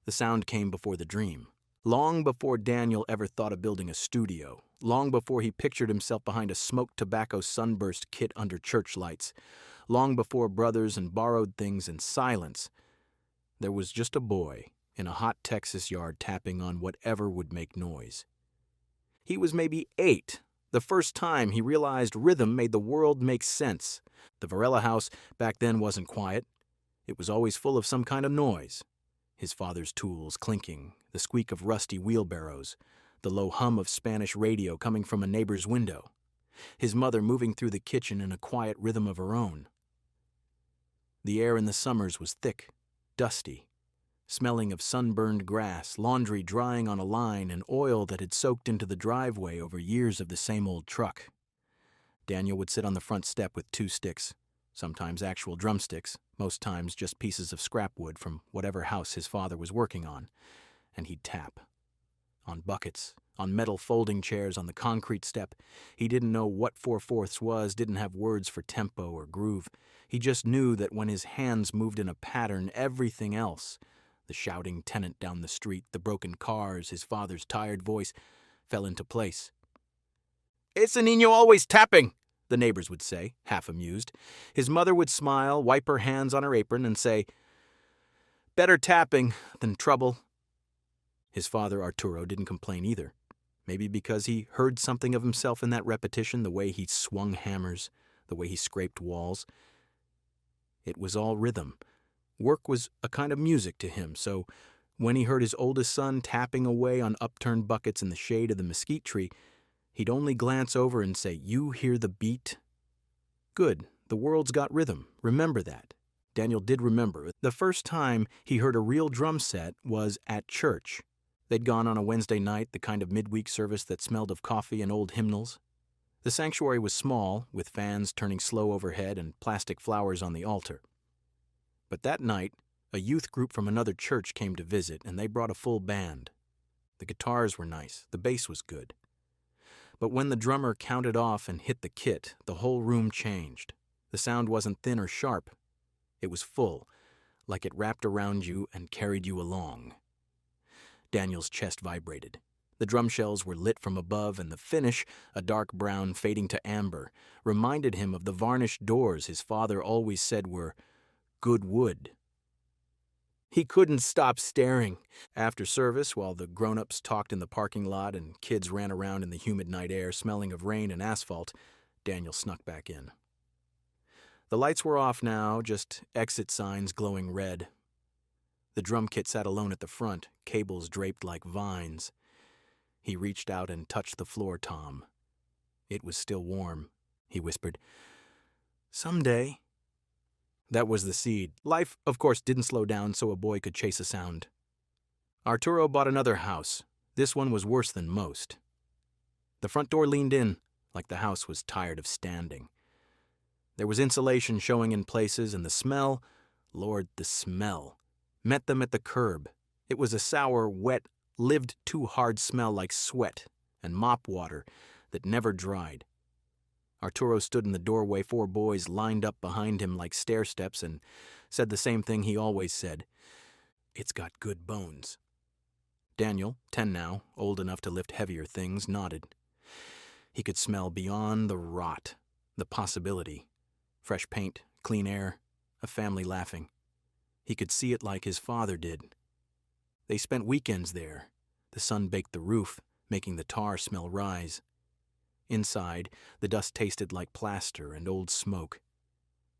The sound came before the dream. Long before Daniel ever thought of building a studio, long before he pictured himself behind a smoked tobacco sunburst kit under church lights, long before brothers and borrowed things in silence, there was just a boy in a hot Texas yard tapping on whatever would make noise. He was maybe 8, the first time he realized rhythm made the world make sense. The Varela house back then wasn't quiet. It was always full of some kind of noise. His father's tools clinking, the squeak of rusty wheelbarrows, the low hum of Spanish radio coming from a neighbor's window, his mother moving through the kitchen in a quiet rhythm of her own. The air in the summers was thick, dusty, smelling of sunburned grass, laundry drying on a line, and oil that had soaked into the driveway over years of the same old truck. Daniel would sit on the front step with 2 sticks, sometimes actual drumsticks, most times just pieces of scrap wood from whatever house his father was working on, and he'd tap. On buckets, on metal folding chairs, on the concrete step. He didn't know what 4/4 was, didn't have words for tempo or groove. He just knew that when his hands moved in a pattern, everything else, the shouting tenant down the street, the broken cars, his father's tired voice, fell into place. "Ese niño always tapping," the neighbors would say, half amused. His mother would smile, wipe her hands on her apron, and say, "Better tapping than trouble." His father, Arturo, didn't complain either. Maybe because he heard something of himself in that repetition, the way he swung hammers, the way he scraped walls. It was all rhythm. Work was a kind of music to him, so when he heard his oldest son tapping away on upturned buckets in the shade of the mesquite tree, he'd only glance over and say, "You hear the beat?" Good, the world's got rhythm. Remember that. Daniel did remember. The first time he heard a real drum set was at church. They'd gone on a Wednesday night, the kind of midweek service that smelled of coffee and old hymnals. The sanctuary was small, with fans turning slow overhead and plastic flowers on the altar. But that night, a youth group from another church came to visit, and they brought a full band. The guitars were nice, the bass was good. But when the drummer counted off and hit the kit, the whole room changed. The sound wasn't thin or sharp. It was full, like it wrapped around you and carried you along. Daniel's chest vibrated. The drum shells were lit from above, and the finish, a dark brown fading to amber, reminded him of the varnished doors his father always said were good wood. He couldn't stop staring. After service, while the grown-ups talked in the parking lot and kids ran around in the humid night air smelling of rain and asphalt, Daniel snuck back in. The lights were off now, just exit signs glowing red. The drum kit sat alone at the front, cables draped like vines. He reached out and touched the floor tom. It was still warm, he whispered. "Someday." That was the seed. Life, of course, didn't slow down so a boy could chase a sound. Arturo bought another house. This one was worse than most. The front door leaned in, like the house was tired of standing. There was insulation showing in places, and the smell, Lord, the smell, met them at the curb. It was a sour, wet, lived-too-hard smell like sweat and mop water that never dried. Arturo stood in the doorway, 4 boys lined up behind him like stair-steps, and said the same thing he always said. "It's got good bones." Daniel, 10 now, old enough to lift heavier things, nodded. He could smell beyond the rot, the possibility. Fresh paint, clean air, a family laughing. He could see it like his father did. They spent weekends there. The sun baked the roof, making the tar smell rise. Inside, the dust tasted like plaster and old smoke.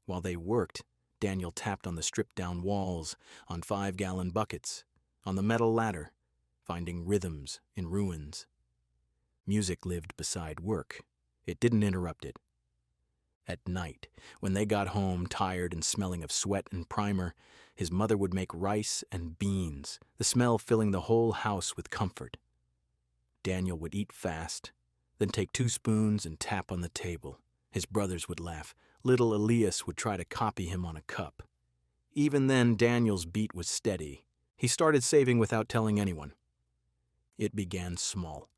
While they worked, Daniel tapped on the stripped-down walls, on 5-gallon buckets, on the metal ladder, finding rhythms in ruins. Music lived beside work. It didn't interrupt it. At night, when they got home, tired and smelling of sweat and primer, his mother would make rice and beans, the smell filling the whole house with comfort. Daniel would eat fast, then take 2 spoons and tap on the table. His brothers would laugh. Little Elías would try to copy him on a cup. Even then, Daniel's beat was steady. He started saving without telling anyone. It began small.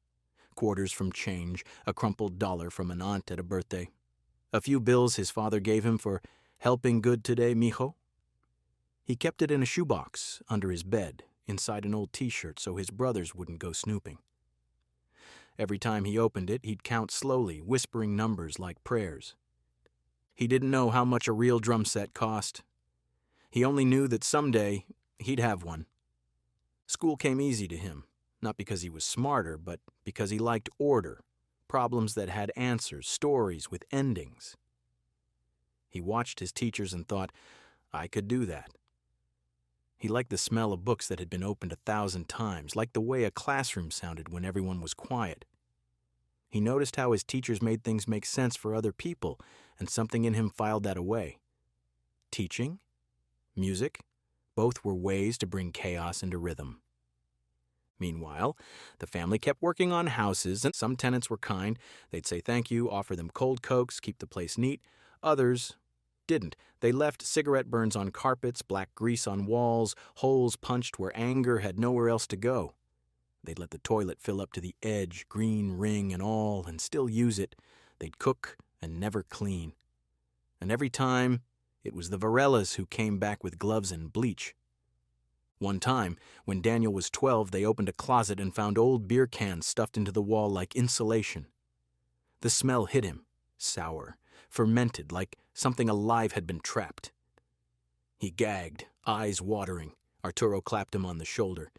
Quarters from change, a crumpled $1 from an aunt at a birthday. A few bills his father gave him for helping good today, mijo. He kept it in a shoebox under his bed, inside an old t-shirt so his brothers wouldn't go snooping. Every time he opened it, he'd count slowly, whispering numbers like prayers. He didn't know how much a real drum set cost. He only knew that someday he'd have one. School came easy to him, not because he was smarter, but because he liked order, problems that had answers, stories with endings. He watched his teachers and thought, I could do that. He liked the smell of books that had been opened 1,000 times, liked the way a classroom sounded when everyone was quiet. He noticed how his teachers made things make sense for other people, and something in him filed that away. Teaching, music, both were ways to bring chaos into rhythm. Meanwhile, the family kept working on houses, and some tenants were kind. They'd say thank you, offer them cold Cokes, keep the place neat. Others didn't. They left cigarette burns on carpets, black grease on walls, holes punched where anger had nowhere else to go. They'd let the toilet fill up to the edge, green ring and all, and still use it. They'd cook and never clean. And every time, it was the Varelas who came back with gloves and bleach. One time, when Daniel was 12, they opened a closet and found old beer cans stuffed into the wall like insulation. The smell hit him, sour, fermented, like something alive had been trapped. He gagged, eyes watering. Arturo clapped him on the shoulder.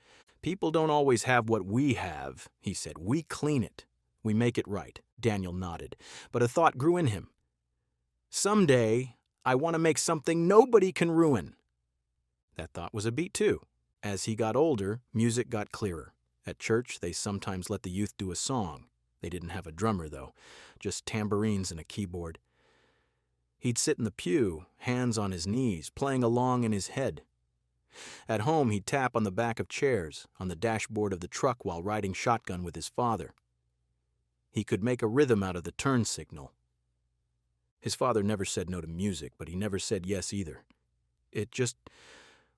People don't always have what we have, he said. We clean it. We make it right. Daniel nodded, but a thought grew in him. Someday, I want to make something nobody can ruin. That thought was a beat, too. As he got older, music got clearer. At church, they sometimes let the youth do a song. They didn't have a drummer, though, just tambourines and a keyboard. He'd sit in the pew, hands on his knees, playing along in his head. At home, he'd tap on the back of chairs, on the dashboard of the truck while riding shotgun with his father. He could make a rhythm out of the turn signal. His father never said no to music, but he never said yes either. It just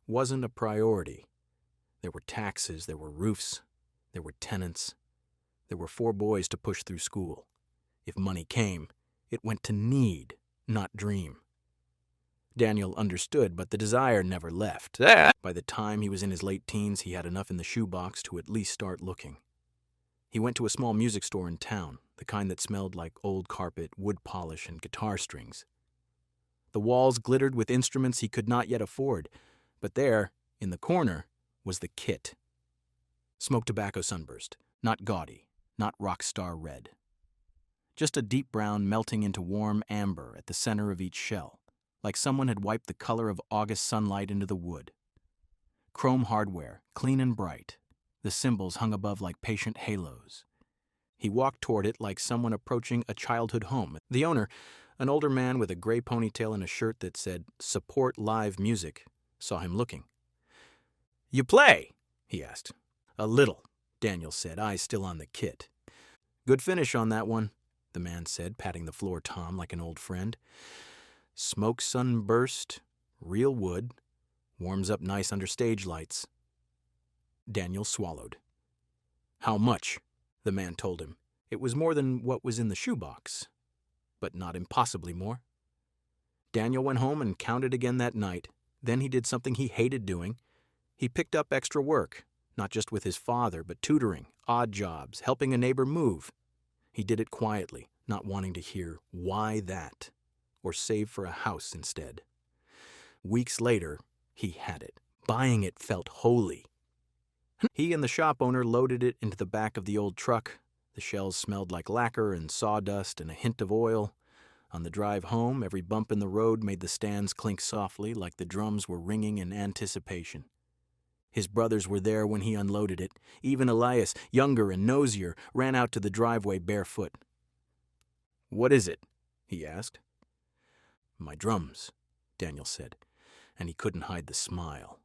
wasn't a priority. There were taxes, there were roofs, there were tenants. There were 4 boys to push through school. If money came, it went to need, not dream. Daniel understood, but the desire never left. By the time he was in his late teens, he had enough in the shoebox to at least start looking. He went to a small music store in town, the kind that smelled like old carpet, wood polish, and guitar strings. The walls glittered with instruments he could not yet afford, but there, in the corner, was the kit. Smoked tobacco sunburst, not gaudy, not rock star red. Just a deep brown melting into warm amber at the center of each shell, like someone had wiped the color of August sunlight into the wood. Chrome hardware, clean and bright. The cymbals hung above like patient halos. He walked toward it like someone approaching a childhood home. The owner, an older man with a gray ponytail and a shirt that said, "Support live music," saw him looking. "You play?" he asked. "A little," Daniel said, eyes still on the kit. "Good finish on that one," the man said, patting the floor tom like an old friend. "Smoke sunburst, real wood, warms up nice under stage lights." Daniel swallowed. "How much?" the man told him. It was more than what was in the shoebox, but not impossibly more. Daniel went home and counted again that night. Then he did something he hated doing. He picked up extra work, not just with his father, but tutoring, odd jobs, helping a neighbor move. He did it quietly, not wanting to hear, "Why that?" or save for a house instead. Weeks later, he had it. Buying it felt holy. He and the shop owner loaded it into the back of the old truck. The shells smelled like lacquer and sawdust and a hint of oil. On the drive home, every bump in the road made the stands clink softly, like the drums were ringing in anticipation. His brothers were there when he unloaded it. Even Elías, younger and nosier, ran out to the driveway barefoot. "What is it?" he asked. "My drums," Daniel said, and he couldn't hide the smile.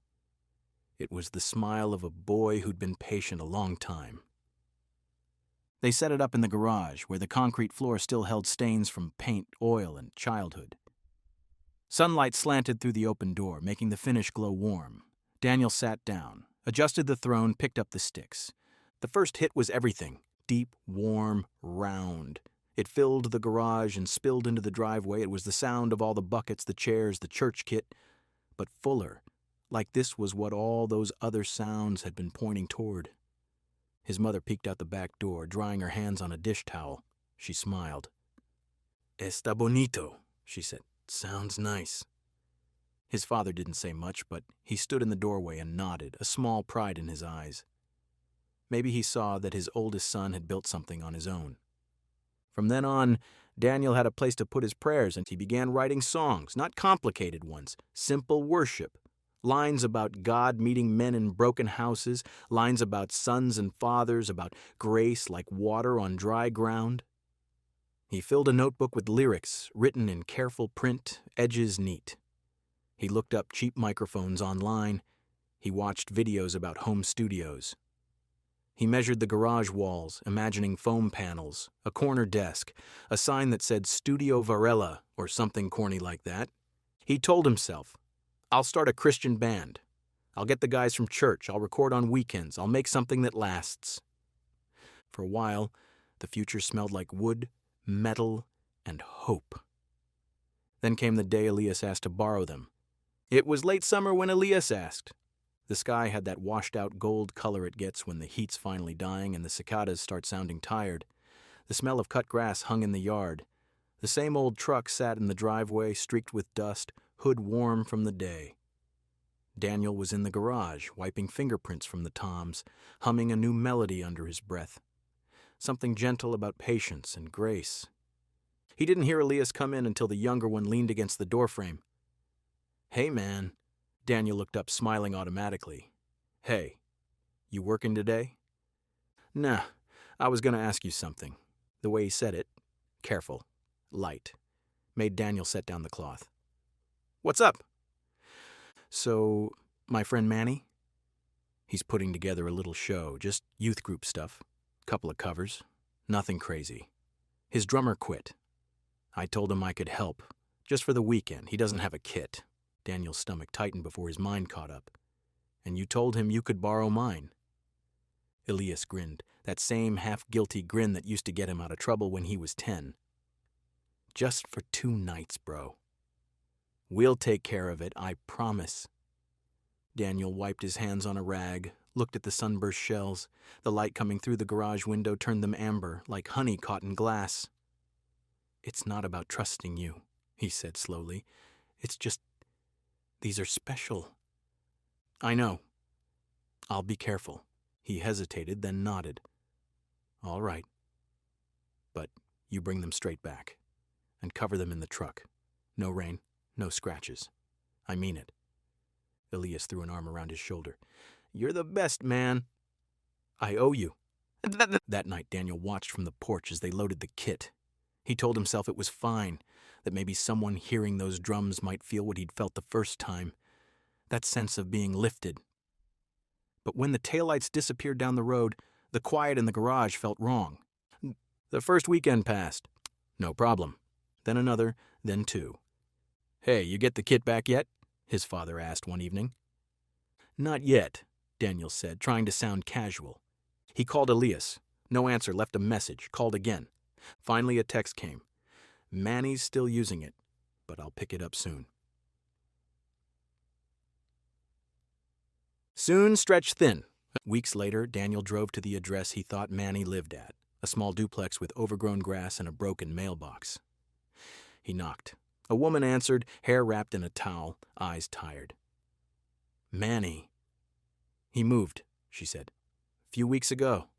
It was the smile of a boy who'd been patient a long time. They set it up in the garage, where the concrete floor still held stains from paint, oil, and childhood. Sunlight slanted through the open door, making the finish glow warm. Daniel sat down, adjusted the throne, picked up the sticks. The first hit was everything. Deep, warm, round. It filled the garage and spilled into the driveway. It was the sound of all the buckets, the chairs, the church kit, but fuller, like this was what all those other sounds had been pointing toward. His mother peeked out the back door, drying her hands on a dish towel. She smiled. "Está bonito," she said. "Sounds nice." His father didn't say much, but he stood in the doorway and nodded, a small pride in his eyes. Maybe he saw that his oldest son had built something on his own. From then on, Daniel had a place to put his prayers, and he began writing songs, not complicated ones, simple worship. Lines about God meeting men in broken houses, lines about sons and fathers, about grace like water on dry ground. He filled a notebook with lyrics, written in careful print, edges neat. He looked up cheap microphones online. He watched videos about home studios. He measured the garage walls, imagining foam panels, a corner desk, a sign that said Studio Varela or something corny like that. He told himself, "I'll start a Christian band. I'll get the guys from church. I'll record on weekends. I'll make something that lasts." For a while, the future smelled like wood, metal, and hope. Then came the day Elías asked to borrow them. It was late summer when Elías asked. The sky had that washed-out gold color it gets when the heat's finally dying and the cicadas start sounding tired. The smell of cut grass hung in the yard. The same old truck sat in the driveway, streaked with dust, hood warm from the day. Daniel was in the garage, wiping fingerprints from the toms, humming a new melody under his breath. Something gentle about patience and grace. He didn't hear Elías come in until the younger one leaned against the doorframe. "Hey, man." Daniel looked up, smiling automatically. "Hey, you working today?" "Nah, I was going to ask you something." The way he said it, careful, light, made Daniel set down the cloth. "What's up?" "So, my friend Manny? He's putting together a little show, just youth group stuff. Couple of covers. Nothing crazy. His drummer quit. I told him I could help, just for the weekend. He doesn't have a kit." Daniel's stomach tightened before his mind caught up. "And you told him you could borrow mine." Elías grinned, that same half-guilty grin that used to get him out of trouble when he was 10. "Just for 2 nights, bro. We'll take care of it, I promise." Daniel wiped his hands on a rag, looked at the sunburst shells. The light coming through the garage window turned them amber, like honey caught in glass. "It's not about trusting you," he said slowly. "It's just, these are special." "I know. I'll be careful." He hesitated, then nodded. "All right. But you bring them straight back. And cover them in the truck. No rain, no scratches. I mean it." Elías threw an arm around his shoulder. "You're the best, man." "I owe you." That night, Daniel watched from the porch as they loaded the kit. He told himself it was fine, that maybe someone hearing those drums might feel what he'd felt the first time, that sense of being lifted. But when the taillights disappeared down the road, the quiet in the garage felt wrong. The first weekend passed. No problem. Then another, then 2. "Hey, you get the kit back yet?" his father asked one evening. "Not yet," Daniel said, trying to sound casual. He called Elías. No answer, left a message, called again. Finally, a text came. "Manny's still using it, but I'll pick it up soon." Soon stretched thin. Weeks later, Daniel drove to the address he thought Manny lived at, a small duplex with overgrown grass and a broken mailbox. He knocked. A woman answered, hair wrapped in a towel, eyes tired. "Manny." "He moved," she said. "A few weeks ago."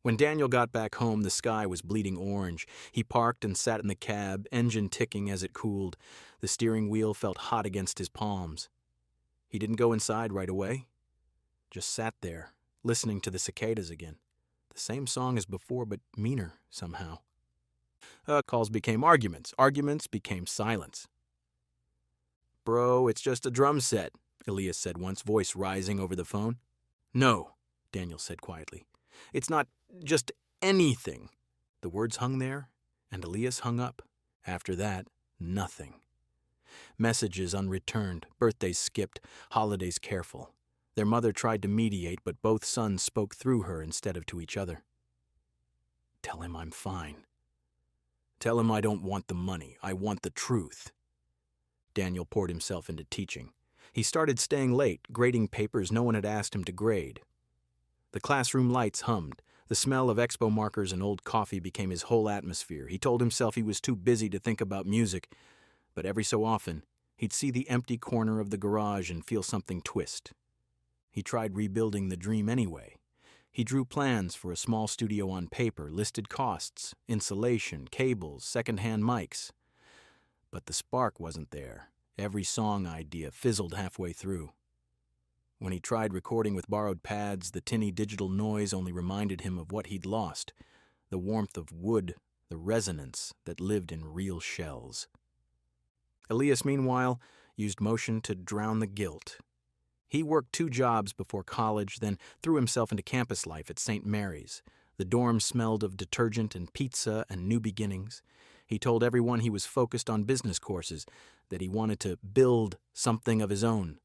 When Daniel got back home, the sky was bleeding orange. He parked and sat in the cab, engine ticking as it cooled. The steering wheel felt hot against his palms. He didn't go inside right away. Just sat there, listening to the cicadas again. The same song as before, but meaner somehow. Calls became arguments. Arguments became silence. "Bro, it's just a drum set," Elías said once, voice rising over the phone. "No," Daniel said quietly. "It's not just anything." The words hung there, and Elías hung up. After that, nothing. Messages unreturned, birthdays skipped, holidays careful. Their mother tried to mediate, but both sons spoke through her instead of to each other. "Tell him I'm fine. Tell him I don't want the money. I want the truth." Daniel poured himself into teaching. He started staying late, grading papers no one had asked him to grade. The classroom lights hummed. The smell of expo markers and old coffee became his whole atmosphere. He told himself he was too busy to think about music, but every so often, he'd see the empty corner of the garage and feel something twist. He tried rebuilding the dream anyway. He drew plans for a small studio on paper, listed costs, insulation, cables, second-hand mics. But the spark wasn't there. Every song idea fizzled halfway through. When he tried recording with borrowed pads, the tinny digital noise only reminded him of what he'd lost, the warmth of wood, the resonance that lived in real shells. Elías, meanwhile, used motion to drown the guilt. He worked 2 jobs before college, then threw himself into campus life at St. Mary's. The dorm smelled of detergent and pizza and new beginnings. He told everyone he was focused on business courses, that he wanted to build something of his own.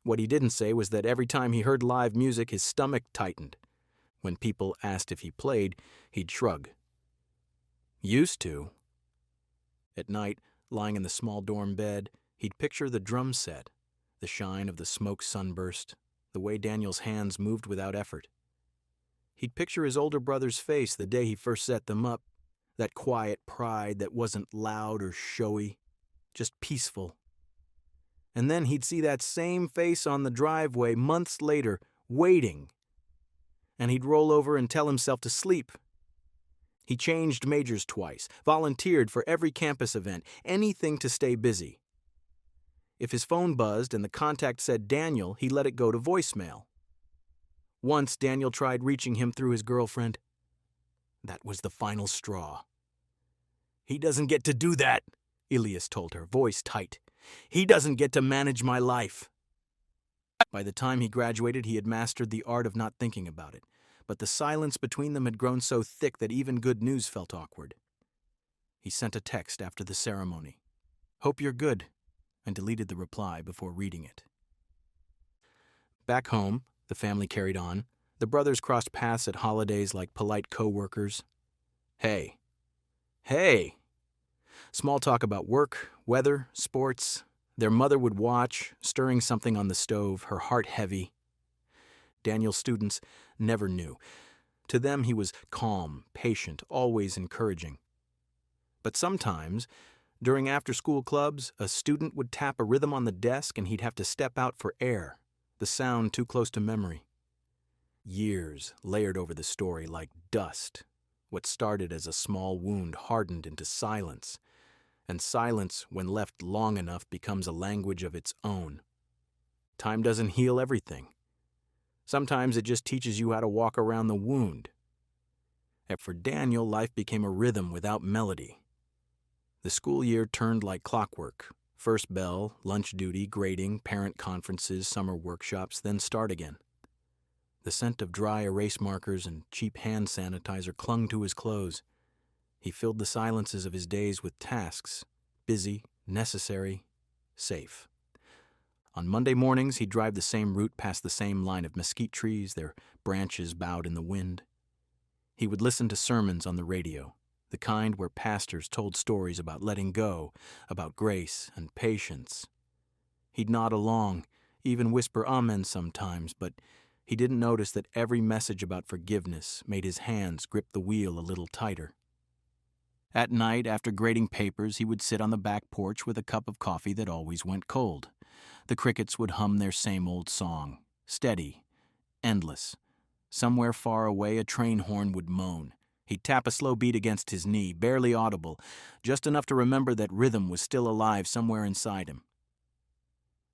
What he didn't say was that every time he heard live music, his stomach tightened. When people asked if he played, he'd shrug. Used to. At night, lying in the small dorm bed, he'd picture the drum set, the shine of the smoke sunburst, the way Daniel's hands moved without effort. He'd picture his older brother's face the day he first set them up, that quiet pride that wasn't loud or showy, just peaceful. And then he'd see that same face on the driveway months later, waiting. And he'd roll over and tell himself to sleep. He changed majors twice, volunteered for every campus event, anything to stay busy. If his phone buzzed and the contact said Daniel, he let it go to voicemail. Once Daniel tried reaching him through his girlfriend. That was the final straw. "He doesn't get to do that," Elías told her, voice tight. "He doesn't get to manage my life." By the time he graduated, he had mastered the art of not thinking about it, but the silence between them had grown so thick that even good news felt awkward. He sent a text after the ceremony. "Hope you're good," and deleted the reply before reading it. Back home, the family carried on. The brothers crossed paths at holidays like polite co-workers. Hey. Small talk about work, weather, sports. Their mother would watch, stirring something on the stove, her heart heavy. Daniel's students never knew. To them he was calm, patient, always encouraging. But sometimes, during after-school clubs, a student would tap a rhythm on the desk and he'd have to step out for air, the sound too close to memory. Years layered over the story like dust. What started as a small wound hardened into silence, and silence, when left long enough, becomes a language of its own. Time doesn't heal everything. Sometimes it just teaches you how to walk around the wound. And for Daniel, life became a rhythm without melody. The school year turned like clockwork. First bell, lunch duty, grading, parent conferences, summer workshops, then start again. The scent of dry erase markers and cheap hand sanitizer clung to his clothes. He filled the silences of his days with tasks, busy, necessary, safe. On Monday mornings, he'd drive the same route past the same line of mesquite trees, their branches bowed in the wind. He would listen to sermons on the radio, the kind where pastors told stories about letting go, about grace and patience. He'd nod along, even whisper amen sometimes, but he didn't notice that every message about forgiveness made his hands grip the wheel a little tighter. At night, after grading papers, he would sit on the back porch with a cup of coffee that always went cold. The crickets would hum their same old song, steady, endless. Somewhere far away, a train horn would moan. He'd tap a slow beat against his knee, barely audible, just enough to remember that rhythm was still alive somewhere inside him.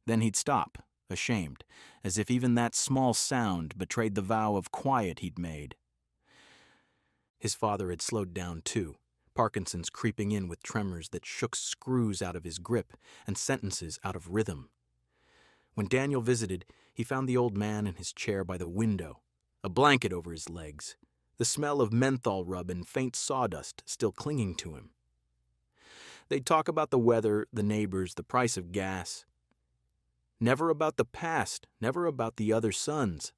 Then he'd stop, ashamed, as if even that small sound betrayed the vow of quiet he'd made. His father had slowed down too, Parkinson's creeping in with tremors that shook screws out of his grip and sentences out of rhythm. When Daniel visited, he found the old man in his chair by the window, a blanket over his legs, the smell of menthol rub and faint sawdust still clinging to him. They'd talk about the weather, the neighbors, the price of gas. Never about the past, never about the other sons.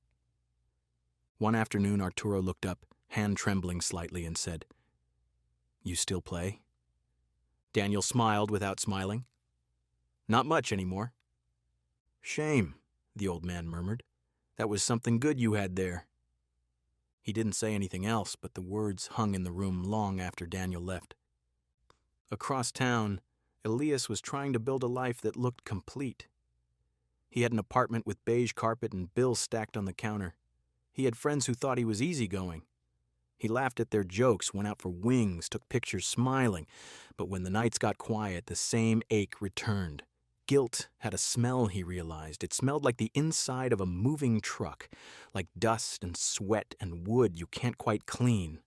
One afternoon, Arturo looked up, hand trembling slightly, and said, "You still play?" Daniel smiled without smiling. "Not much anymore." "Shame," the old man murmured. "That was something good you had there." He didn't say anything else, but the words hung in the room long after Daniel left. Across town, Elías was trying to build a life that looked complete. He had an apartment with beige carpet and bills stacked on the counter. He had friends who thought he was easygoing. He laughed at their jokes, went out for wings, took pictures smiling. But when the nights got quiet, the same ache returned. Guilt had a smell, he realized. It smelled like the inside of a moving truck, like dust and sweat and wood you can't quite clean.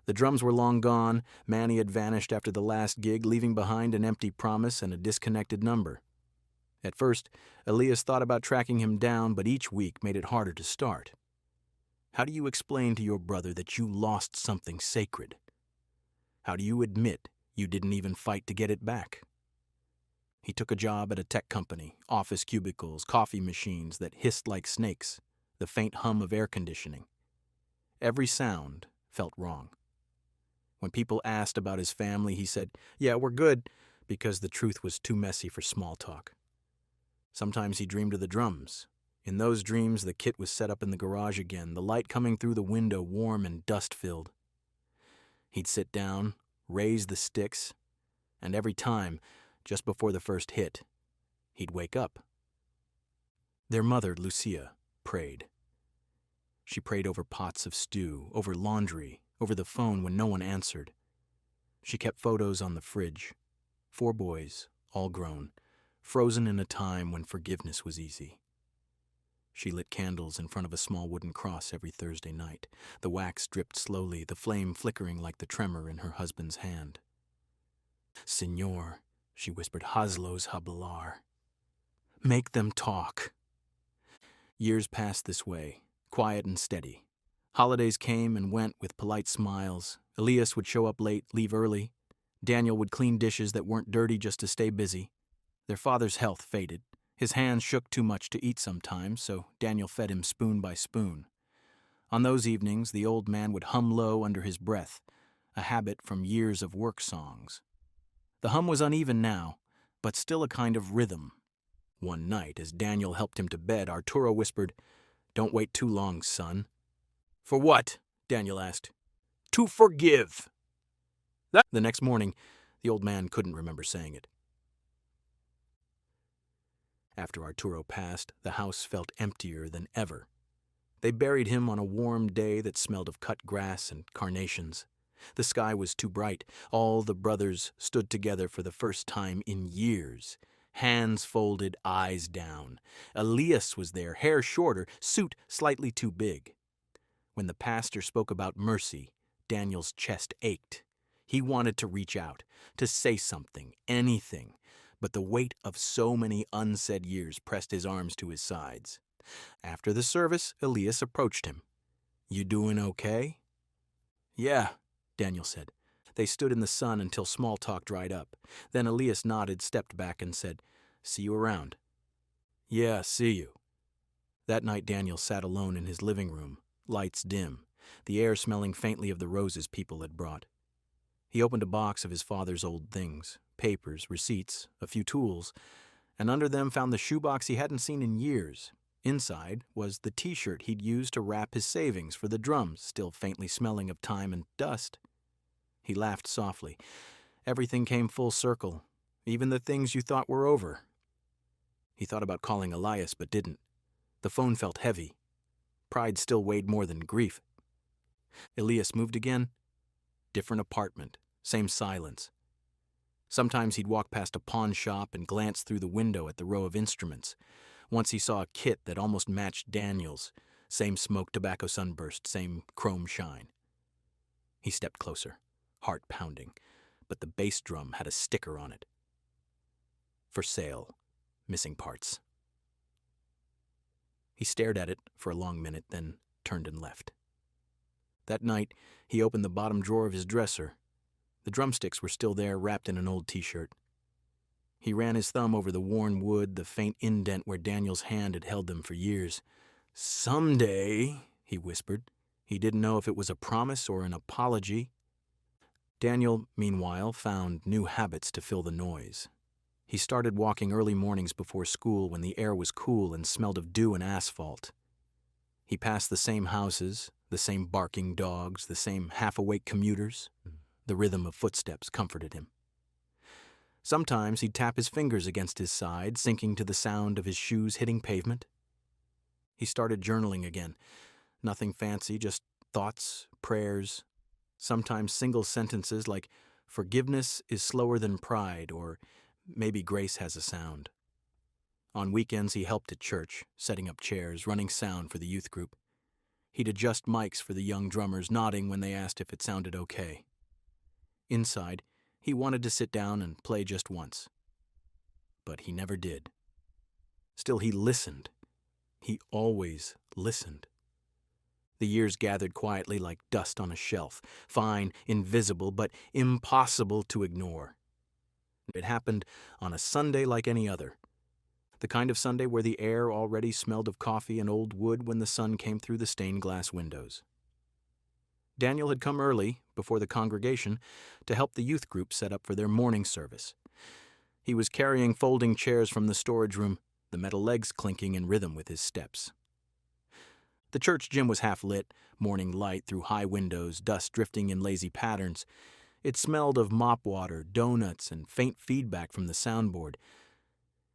The drums were long gone. Manny had vanished after the last gig, leaving behind an empty promise and a disconnected number. At first, Elías thought about tracking him down, but each week made it harder to start. How do you explain to your brother that you lost something sacred? How do you admit you didn't even fight to get it back? He took a job at a tech company, office cubicles, coffee machines that hissed like snakes, the faint hum of air conditioning. Every sound felt wrong. When people asked about his family, he said, "Yeah, we're good," because the truth was too messy for small talk. Sometimes he dreamed of the drums. In those dreams, the kit was set up in the garage again, the light coming through the window warm and dust-filled. He'd sit down, raise the sticks, and every time, just before the first hit, he'd wake up. Their mother, Lucia, prayed. She prayed over pots of stew, over laundry, over the phone when no one answered. She kept photos on the fridge. 4 boys, all grown, frozen in a time when forgiveness was easy. She lit candles in front of a small wooden cross every Thursday night. The wax dripped slowly, the flame flickering like the tremor in her husband's hand. "Señor," she whispered, "hazlos hablar." Make them talk. Years passed this way, quiet and steady. Holidays came and went with polite smiles. Elías would show up late, leave early. Daniel would clean dishes that weren't dirty just to stay busy. Their father's health faded. His hands shook too much to eat sometimes, so Daniel fed him spoon by spoon. On those evenings, the old man would hum low under his breath, a habit from years of work songs. The hum was uneven now, but still a kind of rhythm. One night, as Daniel helped him to bed, Arturo whispered, "Don't wait too long, son." "For what?" Daniel asked. "To forgive." The next morning, the old man couldn't remember saying it. After Arturo passed, the house felt emptier than ever. They buried him on a warm day that smelled of cut grass and carnations. The sky was too bright. All the brothers stood together for the first time in years. Hands folded, eyes down. Elías was there, hair shorter, suit slightly too big. When the pastor spoke about mercy, Daniel's chest ached. He wanted to reach out, to say something, anything, but the weight of so many unsaid years pressed his arms to his sides. After the service, Elías approached him. "You doing okay?" "Yeah," Daniel said. They stood in the sun until small talk dried up. Then Elías nodded, stepped back, and said, "See you around." "Yeah, see you." That night Daniel sat alone in his living room, lights dim, the air smelling faintly of the roses people had brought. He opened a box of his father's old things, papers, receipts, a few tools, and under them found the shoebox he hadn't seen in years. Inside was the T-shirt he'd used to wrap his savings for the drums, still faintly smelling of time and dust. He laughed softly. Everything came full circle, even the things you thought were over. He thought about calling Elías, but didn't. The phone felt heavy. Pride still weighed more than grief. Elías moved again. Different apartment, same silence. Sometimes he'd walk past a pawn shop and glance through the window at the row of instruments. Once he saw a kit that almost matched Daniel's. Same smoke tobacco sunburst, same chrome shine. He stepped closer, heart pounding, but the bass drum had a sticker on it. For sale, missing parts. He stared at it for a long minute, then turned and left. That night, he opened the bottom drawer of his dresser. The drumsticks were still there, wrapped in an old T-shirt. He ran his thumb over the worn wood, the faint indent where Daniel's hand had held them for years. "Someday," he whispered. He didn't know if it was a promise or an apology. Daniel, meanwhile, found new habits to fill the noise. He started walking early mornings before school when the air was cool and smelled of dew and asphalt. He passed the same houses, the same barking dogs, the same half-awake commuters. The rhythm of footsteps comforted him. Sometimes he'd tap his fingers against his side, sinking to the sound of his shoes hitting pavement. He started journaling again. Nothing fancy, just thoughts, prayers, sometimes single sentences like, "Forgiveness is slower than pride," or "Maybe grace has a sound." On weekends, he helped at church, setting up chairs, running sound for the youth group. He'd adjust mics for the young drummers, nodding when they asked if it sounded okay. Inside, he wanted to sit down and play just once. But he never did. Still, he listened. He always listened. The years gathered quietly like dust on a shelf, fine, invisible, but impossible to ignore. It happened on a Sunday like any other. The kind of Sunday where the air already smelled of coffee and old wood when the sun came through the stained glass windows. Daniel had come early, before the congregation, to help the youth group set up for their morning service. He was carrying folding chairs from the storage room, the metal legs clinking in rhythm with his steps. The church gym was half lit, morning light through high windows, dust drifting in lazy patterns. It smelled of mop water, donuts, and faint feedback from the soundboard.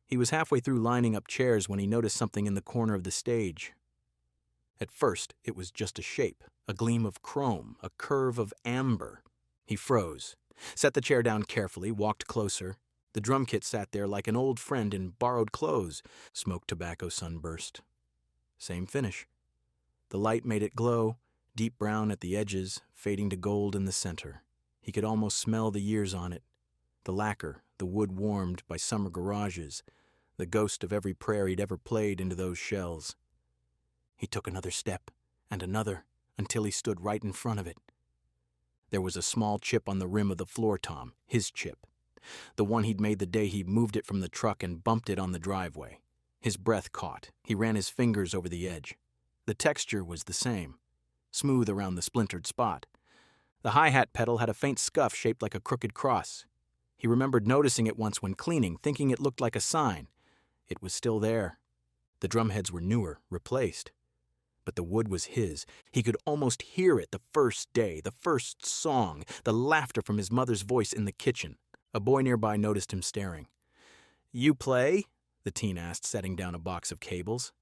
He was halfway through lining up chairs when he noticed something in the corner of the stage. At first, it was just a shape, a gleam of chrome, a curve of amber. He froze, set the chair down carefully, walked closer. The drum kit sat there like an old friend in borrowed clothes, smoked tobacco sunburst. Same finish. The light made it glow, deep brown at the edges, fading to gold in the center. He could almost smell the years on it. The lacquer, the wood warmed by summer garages, the ghost of every prayer he'd ever played into those shells. He took another step, and another, until he stood right in front of it. There was a small chip on the rim of the floor tom, his chip. The one he'd made the day he moved it from the truck and bumped it on the driveway. His breath caught. He ran his fingers over the edge. The texture was the same, smooth around the splintered spot. The hi-hat pedal had a faint scuff shaped like a crooked cross. He remembered noticing it once when cleaning, thinking it looked like a sign. It was still there. The drumheads were newer, replaced. But the wood was his. He could almost hear it the first day, the first song, the laughter from his mother's voice in the kitchen. A boy nearby noticed him staring. "You play?" the teen asked, setting down a box of cables.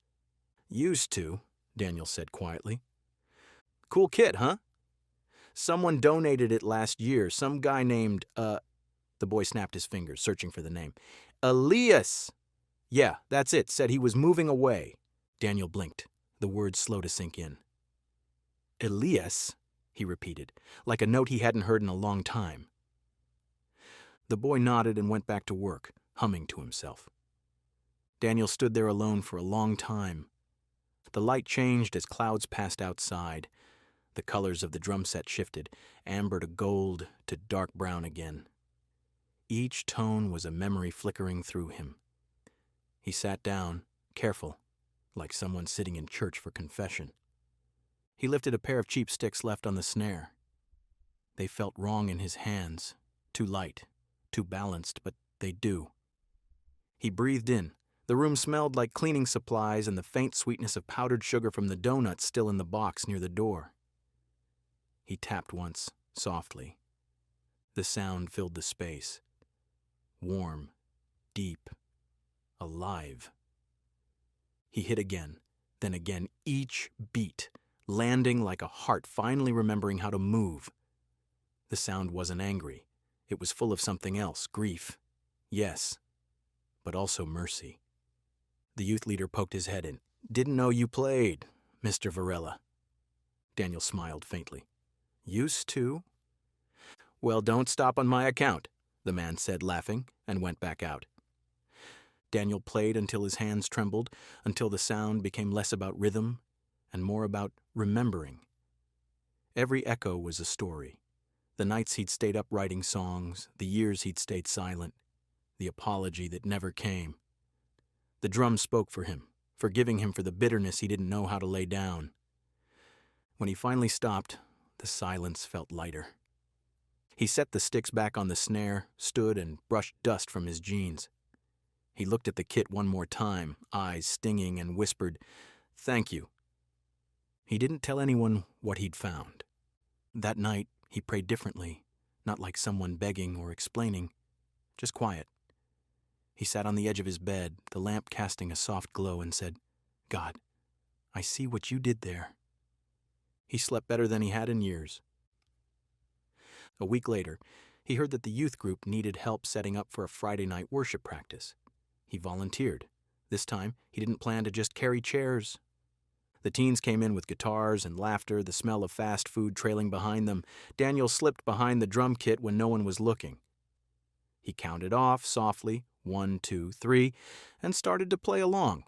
"Used to," Daniel said quietly. "Cool kit, huh?" "Someone donated it last year, some guy named, The boy snapped his fingers, searching for the name. "Elías!" "Yeah, that's it. Said he was moving away." Daniel blinked, the words slow to sink in. "Elías?" he repeated, like a note he hadn't heard in a long time. The boy nodded and went back to work, humming to himself. Daniel stood there alone for a long time. The light changed as clouds passed outside. The colors of the drum set shifted, amber to gold to dark brown again. Each tone was a memory flickering through him. He sat down, careful, like someone sitting in church for confession. He lifted a pair of cheap sticks left on the snare. They felt wrong in his hands, too light, too balanced, but they do. He breathed in. The room smelled like cleaning supplies and the faint sweetness of powdered sugar from the donuts still in the box near the door. He tapped once, softly. The sound filled the space. Warm, deep, alive. He hit again, then again, each beat, landing like a heart finally remembering how to move. The sound wasn't angry. It was full of something else, grief. Yes, but also mercy. The youth leader poked his head in. "Didn't know you played, Mr. Varela." Daniel smiled faintly. "Used to?" "Well, don't stop on my account," the man said, laughing, and went back out. Daniel played until his hands trembled, until the sound became less about rhythm and more about remembering. Every echo was a story. The nights he'd stayed up writing songs, the years he'd stayed silent, the apology that never came. The drum spoke for him, forgiving him for the bitterness he didn't know how to lay down. When he finally stopped, the silence felt lighter. He set the sticks back on the snare, stood and brushed dust from his jeans. He looked at the kit one more time, eyes stinging, and whispered, "Thank you." He didn't tell anyone what he'd found. That night, he prayed differently, not like someone begging or explaining, just quiet. He sat on the edge of his bed, the lamp casting a soft glow, and said, "God, I see what you did there." He slept better than he had in years. A week later, he heard that the youth group needed help setting up for a Friday night worship practice. He volunteered. This time, he didn't plan to just carry chairs. The teens came in with guitars and laughter, the smell of fast food trailing behind them. Daniel slipped behind the drum kit when no one was looking. He counted off softly, 1, 2, 3, and started to play along.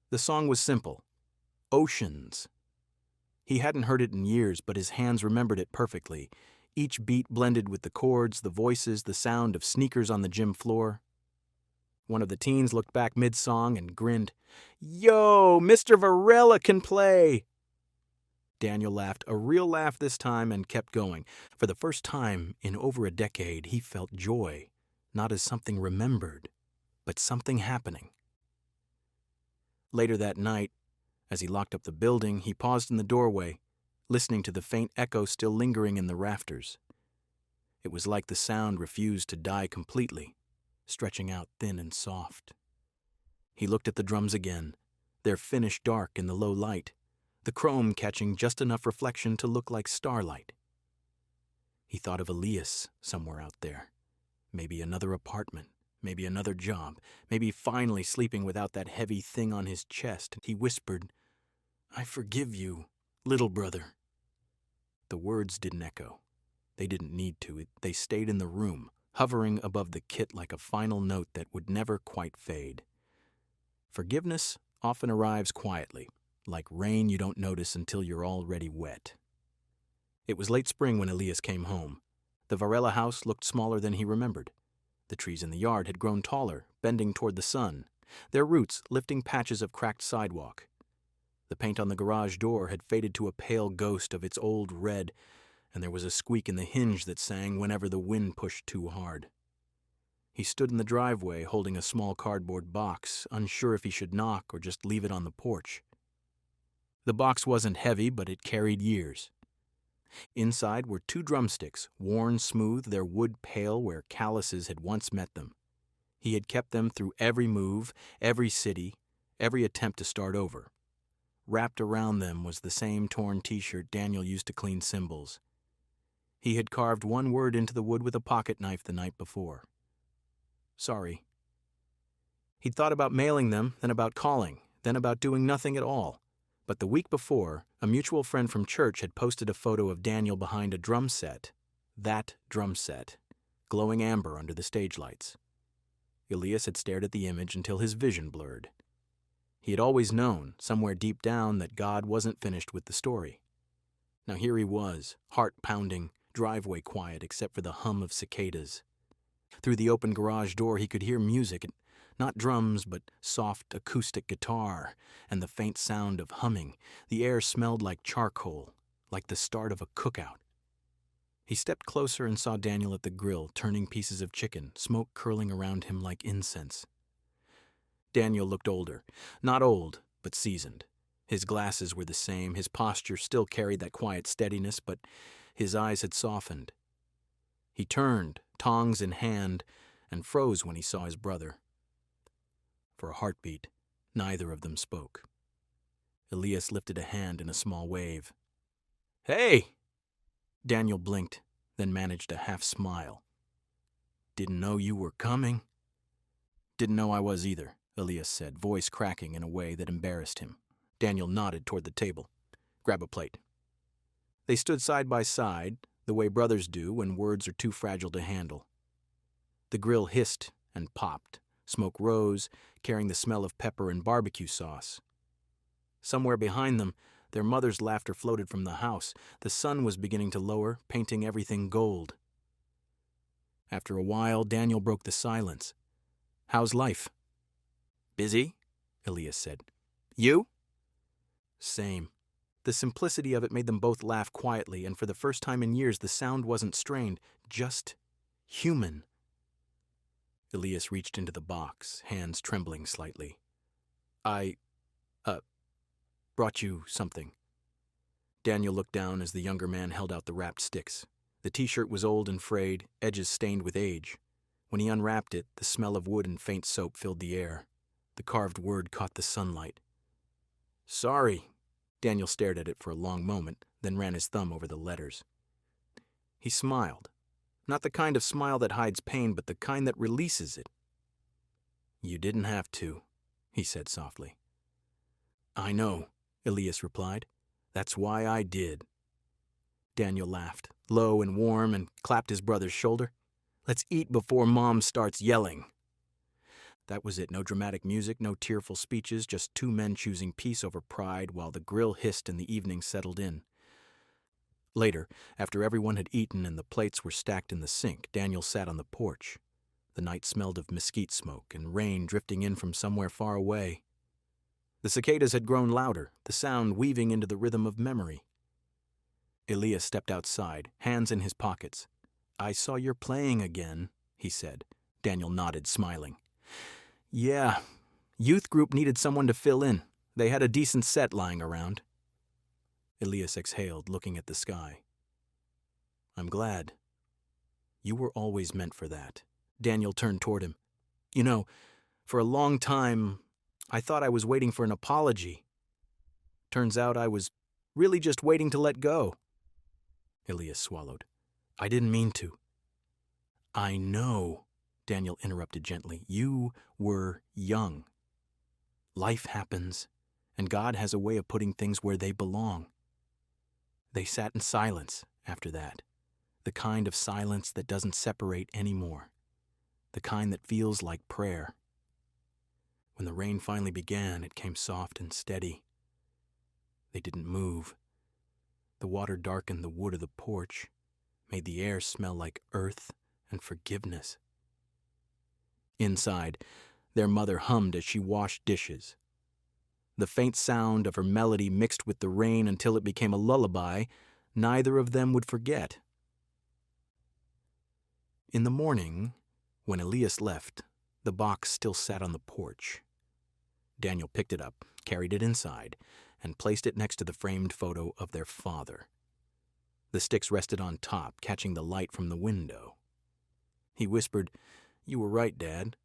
The song was simple, Oceans. He hadn't heard it in years, but his hands remembered it perfectly. Each beat blended with the chords, the voices, the sound of sneakers on the gym floor. One of the teens looked back mid-song and grinned. "Yo, Mr. Varela can play!" Daniel laughed, a real laugh this time, and kept going. For the first time in over a decade, he felt joy, not as something remembered, but something happening. Later that night, as he locked up the building, he paused in the doorway, listening to the faint echo still lingering in the rafters. It was like the sound refused to die completely, stretching out thin and soft. He looked at the drums again, their finish dark in the low light, the chrome catching just enough reflection to look like starlight. He thought of Elías somewhere out there, maybe another apartment, maybe another job, maybe finally sleeping without that heavy thing on his chest. He whispered, "I forgive you, little brother." The words didn't echo. They didn't need to. They stayed in the room, hovering above the kit like a final note that would never quite fade. Forgiveness often arrives quietly, like rain you don't notice until you're already wet. It was late spring when Elías came home. The Varela house looked smaller than he remembered. The trees in the yard had grown taller, bending toward the sun, their roots lifting patches of cracked sidewalk. The paint on the garage door had faded to a pale ghost of its old red, and there was a squeak in the hinge that sang whenever the wind pushed too hard. He stood in the driveway holding a small cardboard box, unsure if he should knock or just leave it on the porch. The box wasn't heavy, but it carried years. Inside were 2 drumsticks, worn smooth, their wood pale where calluses had once met them. He had kept them through every move, every city, every attempt to start over. Wrapped around them was the same torn t-shirt Daniel used to clean cymbals. He had carved one word into the wood with a pocket knife the night before. Sorry. He'd thought about mailing them, then about calling, then about doing nothing at all. But the week before, a mutual friend from church had posted a photo of Daniel behind a drum set. That drum set, glowing amber under the stage lights. Elías had stared at the image until his vision blurred. He had always known, somewhere deep down, that God wasn't finished with the story. Now here he was, heart pounding, driveway quiet except for the hum of cicadas. Through the open garage door he could hear music, not drums, but soft acoustic guitar, and the faint sound of humming. The air smelled like charcoal, like the start of a cookout. He stepped closer and saw Daniel at the grill, turning pieces of chicken, smoke curling around him like incense. Daniel looked older. Not old, but seasoned. His glasses were the same, his posture still carried that quiet steadiness, but his eyes had softened. He turned, tongs in hand, and froze when he saw his brother. For a heartbeat, neither of them spoke. Elías lifted a hand in a small wave. "Hey!" Daniel blinked, then managed a half smile. "Didn't know you were coming." "Didn't know I was either," Elías said, voice cracking in a way that embarrassed him. Daniel nodded toward the table. "Grab a plate." They stood side by side, the way brothers do when words are too fragile to handle. The grill hissed and popped. Smoke rose, carrying the smell of pepper and barbecue sauce. Somewhere behind them, their mother's laughter floated from the house. The sun was beginning to lower, painting everything gold. After a while, Daniel broke the silence. "How's life?" "Busy," Elías said. "You?" "Same." The simplicity of it made them both laugh quietly, and for the first time in years the sound wasn't strained, just human. Elías reached into the box, hands trembling slightly. I, brought you something. Daniel looked down as the younger man held out the wrapped sticks. The t-shirt was old and frayed, edges stained with age. When he unwrapped it, the smell of wood and faint soap filled the air. The carved word caught the sunlight. Sorry. Daniel stared at it for a long moment, then ran his thumb over the letters. He smiled. Not the kind of smile that hides pain, but the kind that releases it. You didn't have to, he said softly. I know, Elías replied. That's why I did. Daniel laughed, low and warm, and clapped his brother's shoulder. Let's eat before Mom starts yelling. That was it. No dramatic music, no tearful speeches, just two men choosing peace over pride while the grill hissed and the evening settled in. Later, after everyone had eaten and the plates were stacked in the sink, Daniel sat on the porch. The night smelled of mesquite smoke and rain drifting in from somewhere far away. The cicadas had grown louder, the sound weaving into the rhythm of memory. Elías stepped outside, hands in his pockets. I saw you're playing again, he said. Daniel nodded, smiling. Yeah, youth group needed someone to fill in. They had a decent set lying around. Elías exhaled, looking at the sky. I'm glad. You were always meant for that. Daniel turned toward him. You know, for a long time, I thought I was waiting for an apology. Turns out I was really just waiting to let go. Elías swallowed. I didn't mean to. I know, Daniel interrupted gently. You were young. Life happens, and God has a way of putting things where they belong. They sat in silence after that, the kind of silence that doesn't separate anymore, the kind that feels like prayer. When the rain finally began, it came soft and steady. They didn't move. The water darkened the wood of the porch, made the air smell like earth and forgiveness. Inside, their mother hummed as she washed dishes. The faint sound of her melody mixed with the rain until it became a lullaby neither of them would forget. In the morning, when Elías left, the box still sat on the porch. Daniel picked it up, carried it inside, and placed it next to the framed photo of their father. The sticks rested on top, catching the light from the window. He whispered, You were right, Dad.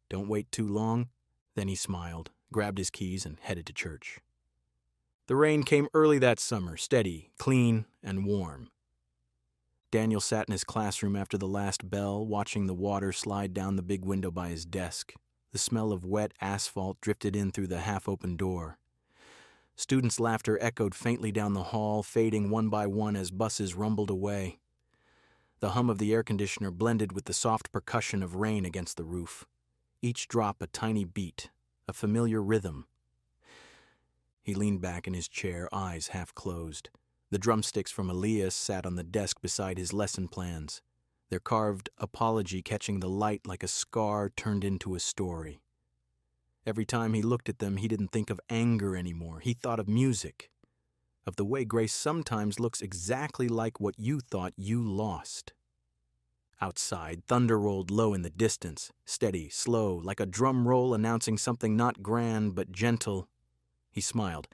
Don't wait too long. Then he smiled, grabbed his keys, and headed to church. The rain came early that summer, steady, clean, and warm. Daniel sat in his classroom after the last bell, watching the water slide down the big window by his desk. The smell of wet asphalt drifted in through the half-open door. Students' laughter echoed faintly down the hall, fading one by one as buses rumbled away. The hum of the air conditioner blended with the soft percussion of rain against the roof. Each drop a tiny beat, a familiar rhythm. He leaned back in his chair, eyes half closed. The drumsticks from Elías sat on the desk beside his lesson plans, their carved apology catching the light like a scar turned into a story. Every time he looked at them, he didn't think of anger anymore. He thought of music, of the way grace sometimes looks exactly like what you thought you lost. Outside, thunder rolled low in the distance, steady, slow, like a drum roll announcing something not grand but gentle. He smiled.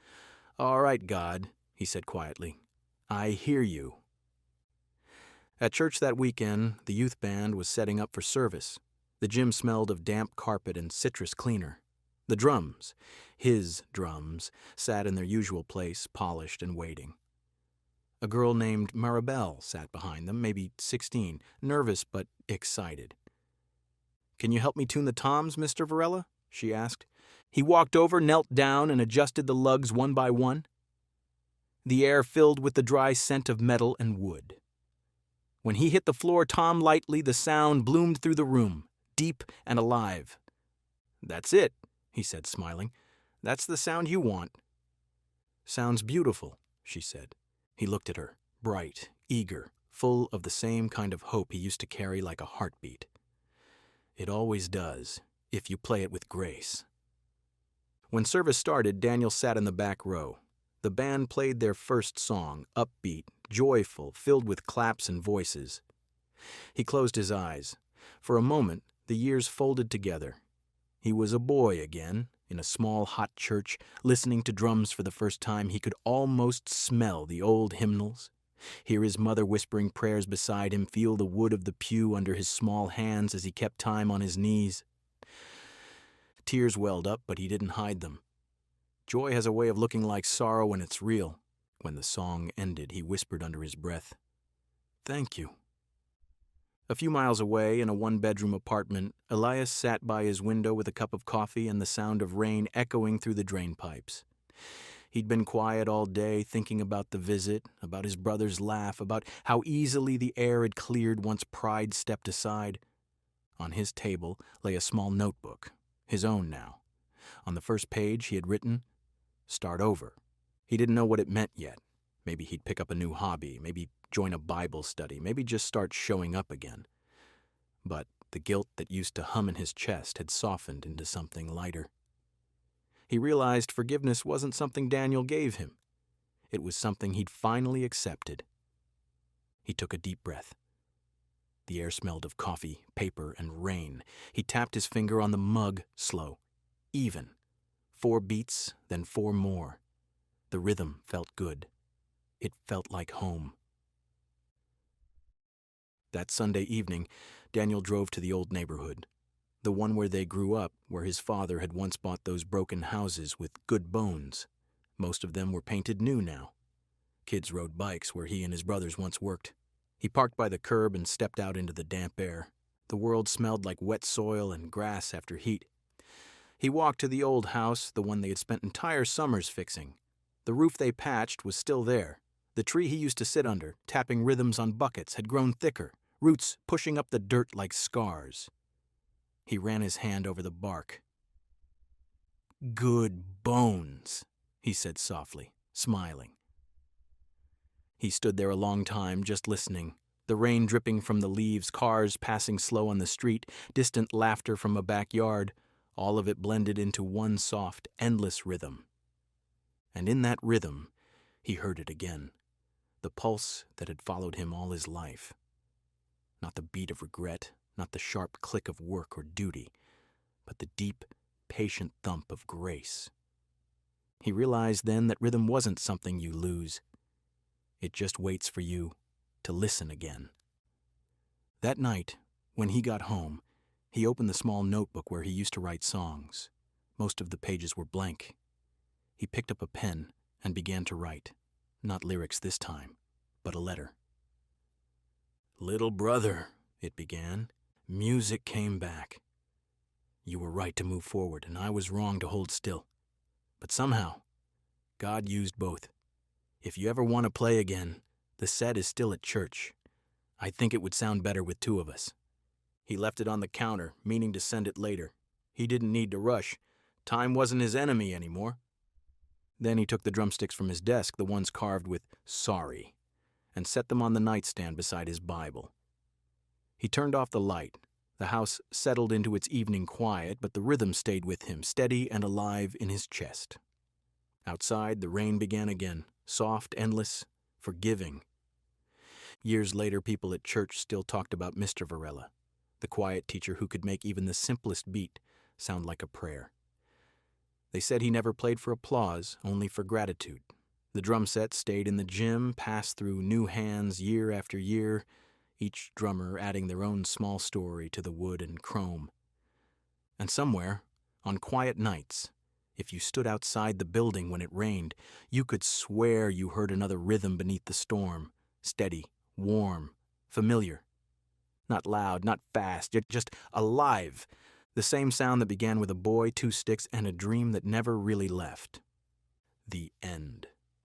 All right, God, he said quietly. I hear you. At church that weekend, the youth band was setting up for service. The gym smelled of damp carpet and citrus cleaner. The drums, his drums, sat in their usual place, polished and waiting. A girl named Maribel sat behind them, maybe 16, nervous but excited. Can you help me tune the toms, Mr. Varela? She asked. He walked over, knelt down, and adjusted the lugs one by one. The air filled with the dry scent of metal and wood. When he hit the floor tom lightly, the sound bloomed through the room, deep and alive. That's it, he said, smiling. That's the sound you want. Sounds beautiful, she said. He looked at her, bright, eager, full of the same kind of hope he used to carry like a heartbeat. It always does, if you play it with grace. When service started, Daniel sat in the back row. The band played their first song, upbeat, joyful, filled with claps and voices. He closed his eyes. For a moment, The years folded together. He was a boy again, in a small hot church, listening to drums for the first time. He could almost smell the old hymnals, hear his mother whispering prayers beside him, feel the wood of the pew under his small hands as he kept time on his knees. Tears welled up, but he didn't hide them. Joy has a way of looking like sorrow when it's real. When the song ended, he whispered under his breath, "Thank you." A few miles away, in a one-bedroom apartment, Elías sat by his window with a cup of coffee and the sound of rain echoing through the drain pipes. He'd been quiet all day, thinking about the visit, about his brother's laugh, about how easily the air had cleared once pride stepped aside. On his table lay a small notebook, his own now. On the first page he had written, "Start over." He didn't know what it meant yet. Maybe he'd pick up a new hobby, maybe join a Bible study, maybe just start showing up again. But the guilt that used to hum in his chest had softened into something lighter. He realized forgiveness wasn't something Daniel gave him. It was something he'd finally accepted. He took a deep breath. The air smelled of coffee, paper, and rain. He tapped his finger on the mug, slow, even. 4 beats, then 4 more. The rhythm felt good. It felt like home. That Sunday evening, Daniel drove to the old neighborhood, the one where they grew up, where his father had once bought those broken houses with good bones. Most of them were painted new now. Kids rode bikes where he and his brothers once worked. He parked by the curb and stepped out into the damp air. The world smelled like wet soil and grass after heat. He walked to the old house, the one they had spent entire summers fixing. The roof they patched was still there. The tree he used to sit under, tapping rhythms on buckets, had grown thicker, roots pushing up the dirt like scars. He ran his hand over the bark. "Good bones," he said softly, smiling. He stood there a long time, just listening. The rain dripping from the leaves, cars passing slow on the street, distant laughter from a backyard, all of it blended into one soft, endless rhythm. And in that rhythm, he heard it again. The pulse that had followed him all his life. Not the beat of regret, not the sharp click of work or duty, but the deep, patient thump of grace. He realized then that rhythm wasn't something you lose. It just waits for you to listen again. That night, when he got home, he opened the small notebook where he used to write songs. Most of the pages were blank. He picked up a pen and began to write. Not lyrics this time, but a letter. "Little brother," it began, "music came back. You were right to move forward, and I was wrong to hold still. But somehow, God used both. If you ever want to play again, the set is still at church. I think it would sound better with 2 of us." He left it on the counter, meaning to send it later. He didn't need to rush. Time wasn't his enemy anymore. Then he took the drumsticks from his desk, the ones carved with "Sorry," and set them on the nightstand beside his Bible. He turned off the light. The house settled into its evening quiet, but the rhythm stayed with him, steady and alive in his chest. Outside, the rain began again, soft, endless, forgiving. Years later, people at church still talked about Mr. Varela, the quiet teacher who could make even the simplest beat sound like a prayer. They said he never played for applause, only for gratitude. The drum set stayed in the gym, passed through new hands year after year, each drummer adding their own small story to the wood and chrome. And somewhere, on quiet nights, if you stood outside the building when it rained, you could swear you heard another rhythm beneath the storm, steady, warm, familiar. Not loud, not fast, yet just alive. The same sound that began with a boy, 2 sticks, and a dream that never really left. The end.